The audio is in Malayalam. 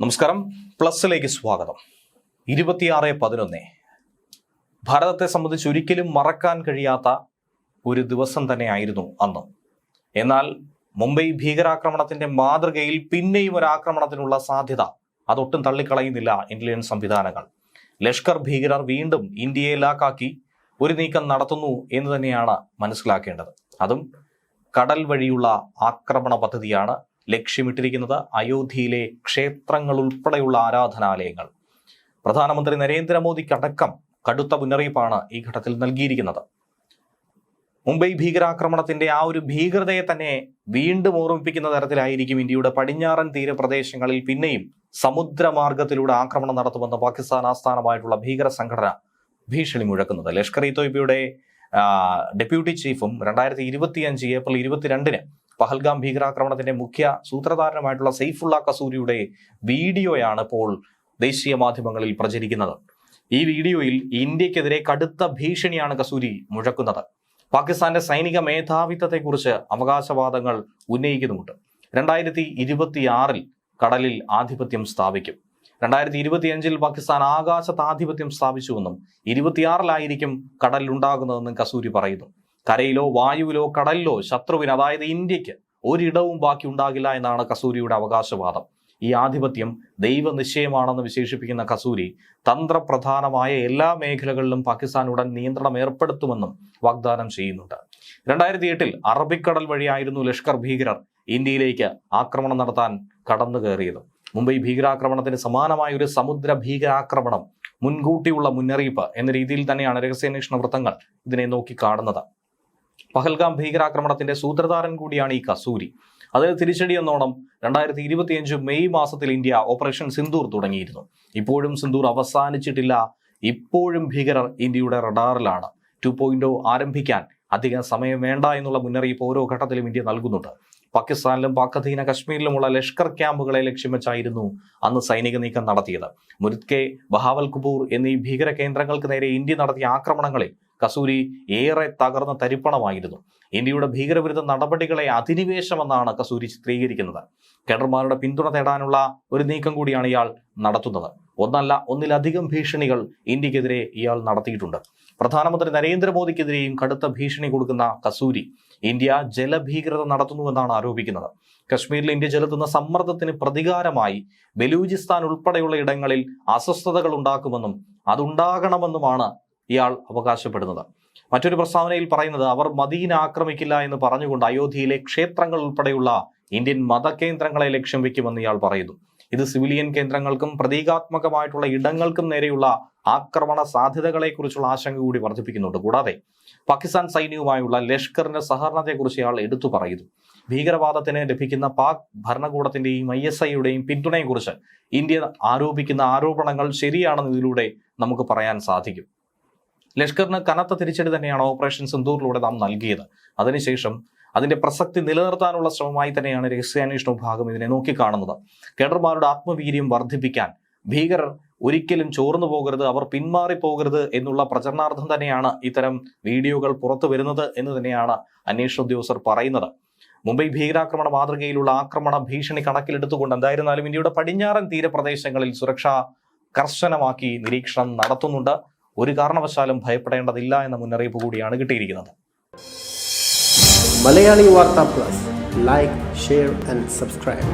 നമസ്കാരം. പ്ലസിലേക്ക് സ്വാഗതം. 26/11 ഭാരതത്തെ സംബന്ധിച്ച് ഒരിക്കലും മറക്കാൻ കഴിയാത്ത ഒരു ദിവസം തന്നെയായിരുന്നു അന്ന്. എന്നാൽ മുംബൈ ഭീകരാക്രമണത്തിന്റെ മാതൃകയിൽ പിന്നെയും ഒരു ആക്രമണത്തിനുള്ള സാധ്യത അതൊട്ടും തള്ളിക്കളയുന്നില്ല ഇന്ത്യൻ സംവിധാനങ്ങൾ. ലഷ്കർ ഭീകരർ വീണ്ടും ഇന്ത്യയെ ലാക്കാക്കി ഒരു നീക്കം നടത്തുന്നു എന്ന് തന്നെയാണ് മനസ്സിലാക്കേണ്ടത്. അതും കടൽ വഴിയുള്ള ആക്രമണ പദ്ധതിയാണ്. ലക്ഷ്യമിട്ടിരിക്കുന്നത് അയോധ്യയിലെ ക്ഷേത്രങ്ങൾ ഉൾപ്പെടെയുള്ള ആരാധനാലയങ്ങൾ. പ്രധാനമന്ത്രി നരേന്ദ്രമോദിക്കടക്കം കടുത്ത മുന്നറിയിപ്പാണ് ഈ ഘട്ടത്തിൽ നൽകിയിരിക്കുന്നത്. മുംബൈ ഭീകരാക്രമണത്തിന്റെ ആ ഒരു ഭീകരതയെ തന്നെ വീണ്ടും ഓർമ്മിപ്പിക്കുന്ന തരത്തിലായിരിക്കും ഇന്ത്യയുടെ പടിഞ്ഞാറൻ തീരപ്രദേശങ്ങളിൽ പിന്നെയും സമുദ്രമാർഗത്തിലൂടെ ആക്രമണം നടത്തുമെന്ന് പാകിസ്ഥാൻ ആസ്ഥാനമായിട്ടുള്ള ഭീകര സംഘടന ഭീഷണി മുഴക്കുന്നത്. ലഷ്കർ ഇ തോയ്ബയുടെ ഡെപ്യൂട്ടി ചീഫും 2025 ഏപ്രിൽ 22 പഹൽഗാം ഭീകരാക്രമണത്തിന്റെ മുഖ്യ സൂത്രധാരനുമായിട്ടുള്ള സൈഫുള്ള കസൂരിയുടെ വീഡിയോയാണ് ഇപ്പോൾ ദേശീയ മാധ്യമങ്ങളിൽ പ്രചരിക്കുന്നത്. ഈ വീഡിയോയിൽ ഇന്ത്യക്കെതിരെ കടുത്ത ഭീഷണിയാണ് കസൂരി മുഴക്കുന്നത്. പാകിസ്ഥാന്റെ സൈനിക മേധാവിത്വത്തെക്കുറിച്ച് അവകാശവാദങ്ങൾ ഉന്നയിക്കുന്നുമുണ്ട്. 2026 കടലിൽ ആധിപത്യം സ്ഥാപിക്കും. 2025 പാകിസ്ഥാൻ ആകാശത്ത് ആധിപത്യം സ്ഥാപിച്ചുവെന്നും 26 കടലിൽ ഉണ്ടാകുന്നതെന്നും കസൂരി പറയുന്നു. കരയിലോ വായുവിലോ കടലിലോ ശത്രുവിന്, അതായത് ഇന്ത്യക്ക് ഒരിടവും ബാക്കി ഉണ്ടാകില്ല എന്നാണ് കസൂരിയുടെ അവകാശവാദം. ഈ ആധിപത്യം ദൈവനിശ്ചയമാണെന്ന് വിശേഷിപ്പിക്കുന്ന കസൂരി തന്ത്രപ്രധാനമായ എല്ലാ മേഖലകളിലും പാകിസ്ഥാൻ ഉടൻ നിയന്ത്രണം ഏർപ്പെടുത്തുമെന്നും വാഗ്ദാനം ചെയ്യുന്നുണ്ട്. 2008 അറബിക്കടൽ വഴിയായിരുന്നു ലഷ്കർ ഭീകരർ ഇന്ത്യയിലേക്ക് ആക്രമണം നടത്താൻ കടന്നു കയറിയത്. മുംബൈ ഭീകരാക്രമണത്തിന് സമാനമായ ഒരു സമുദ്ര ഭീകരാക്രമണം മുൻകൂട്ടിയുള്ള മുന്നറിയിപ്പ് എന്ന രീതിയിൽ തന്നെയാണ് രഹസ്യാന്വേഷണ വൃത്തങ്ങൾ ഇതിനെ നോക്കിക്കാണുന്നത്. പഹൽഗാം ഭീകരാക്രമണത്തിന്റെ സൂത്രധാരൻ കൂടിയാണ് ഈ കസൂരി. അതിന് തിരിച്ചടി എന്നോണം 2025 മെയ് മാസത്തിൽ ഇന്ത്യ ഓപ്പറേഷൻ സിന്ദൂർ തുടങ്ങിയിരുന്നു. ഇപ്പോഴും സിന്ദൂർ അവസാനിച്ചിട്ടില്ല. ഇപ്പോഴും ഭീകരർ ഇന്ത്യയുടെ റഡാറിലാണ്. 2.0 ആരംഭിക്കാൻ അധികം സമയം വേണ്ട എന്നുള്ള മുന്നറിയിപ്പ് ഓരോ ഘട്ടത്തിലും ഇന്ത്യ നൽകുന്നുണ്ട്. പാകിസ്ഥാനിലും പാക്-അധീന കശ്മീരിലുമുള്ള ലഷ്കർ ക്യാമ്പുകളെ ലക്ഷ്യം വെച്ചായിരുന്നു അന്ന് സൈനിക നീക്കം നടത്തിയത്. മുരിദ്കെ, ബഹാവൽപൂർ എന്നീ ഭീകര കേന്ദ്രങ്ങൾക്ക് നേരെ ഇന്ത്യ നടത്തിയ ആക്രമണങ്ങളിൽ കസൂരി ഏറെ തകർന്ന തരിപ്പണമായിരുന്നു. ഇന്ത്യയുടെ ഭീകരവിരുദ്ധ നടപടികളെ അധിനിവേശമെന്നാണ് കസൂരി ചിത്രീകരിക്കുന്നത്. കേഡർമാരുടെ പിന്തുണ തേടാനുള്ള ഒരു നീക്കം കൂടിയാണ് ഇയാൾ നടത്തുന്നത്. ഒന്നിലധികം ഭീഷണികൾ ഇന്ത്യക്കെതിരെ ഇയാൾ നടത്തിയിട്ടുണ്ട്. പ്രധാനമന്ത്രി നരേന്ദ്രമോദിക്കെതിരെയും കടുത്ത ഭീഷണി കൊടുക്കുന്ന കസൂരി ഇന്ത്യ ജലഭീകരത നടത്തുന്നുവെന്നാണ് ആരോപിക്കുന്നത്. കശ്മീരിൽ ഇന്ത്യ ചെലുത്തുന്ന സമ്മർദ്ദത്തിന് പ്രതികാരമായി ബലൂചിസ്ഥാൻ ഉൾപ്പെടെയുള്ള ഇടങ്ങളിൽ അസ്വസ്ഥതകൾ ഉണ്ടാക്കുമെന്നും അതുണ്ടാകണമെന്നുമാണ് ഇയാൾ അവകാശപ്പെടുന്നത്. മറ്റൊരു പ്രസ്താവനയിൽ പറയുന്നത്, അവർ മദീന ആക്രമിക്കില്ല എന്ന് പറഞ്ഞുകൊണ്ട് അയോധ്യയിലെ ക്ഷേത്രങ്ങൾ ഉൾപ്പെടെയുള്ള ഇന്ത്യൻ മതകേന്ദ്രങ്ങളെ ലക്ഷ്യം വെക്കുമെന്ന് ഇയാൾ പറയുന്നു. ഇത് സിവിലിയൻ കേന്ദ്രങ്ങൾക്കും പ്രതീകാത്മകമായിട്ടുള്ള ഇടങ്ങൾക്കും നേരെയുള്ള ആക്രമണ സാധ്യതകളെക്കുറിച്ചുള്ള ആശങ്ക കൂടി വർദ്ധിപ്പിക്കുന്നുണ്ട്. കൂടാതെ പാകിസ്ഥാൻ സൈന്യവുമായുള്ള ലഷ്കറിന്റെ സഹകരണത്തെക്കുറിച്ച് ഇയാൾ എടുത്തു പറയുന്നു. ഭീകരവാദത്തിന് ലഭിക്കുന്ന പാക് ഭരണകൂടത്തിന്റെയും ISIയുടെയും പിന്തുണയെക്കുറിച്ച് ഇന്ത്യ ആരോപിക്കുന്ന ആരോപണങ്ങൾ ശരിയാണെന്ന് ഇതിലൂടെ നമുക്ക് പറയാൻ സാധിക്കും. ലഷ്കറിന് കനത്ത തിരിച്ചടി തന്നെയാണ് ഓപ്പറേഷൻ സിന്ദൂറിലൂടെ നാം നൽകിയത്. അതിനുശേഷം അതിന്റെ പ്രസക്തി നിലനിർത്താനുള്ള ശ്രമമായി തന്നെയാണ് രഹസ്യാന്വേഷണ വിഭാഗം ഇതിനെ നോക്കിക്കാണുന്നത്. കേഡർമാരുടെ ആത്മവീര്യം വർദ്ധിപ്പിക്കാൻ ഭീകരർ ഒരിക്കലും ചോർന്നു പോകരുത്, അവർ പിന്മാറിപ്പോകരുത് എന്നുള്ള പ്രചരണാർത്ഥം തന്നെയാണ് ഇത്തരം വീഡിയോകൾ പുറത്തു വരുന്നത് എന്ന് തന്നെയാണ് അന്വേഷണ ഉദ്യോഗസ്ഥർ പറയുന്നത്. മുംബൈ ഭീകരാക്രമണ മാതൃകയിലുള്ള ആക്രമണ ഭീഷണി കണക്കിലെടുത്തുകൊണ്ട് എന്തായിരുന്നാലും ഇന്ത്യയുടെ പടിഞ്ഞാറൻ തീരപ്രദേശങ്ങളിൽ സുരക്ഷ കർശനമാക്കി നിരീക്ഷണം നടത്തുന്നുണ്ട്. ഒരു കാരണവശാലും ഭയപ്പെടേണ്ടതില്ല എന്ന മുന്നറിയിപ്പ് കൂടിയാണ് കിട്ടിയിരിക്കുന്നത്. മലയാളി വാർത്ത plus, like, share and subscribe.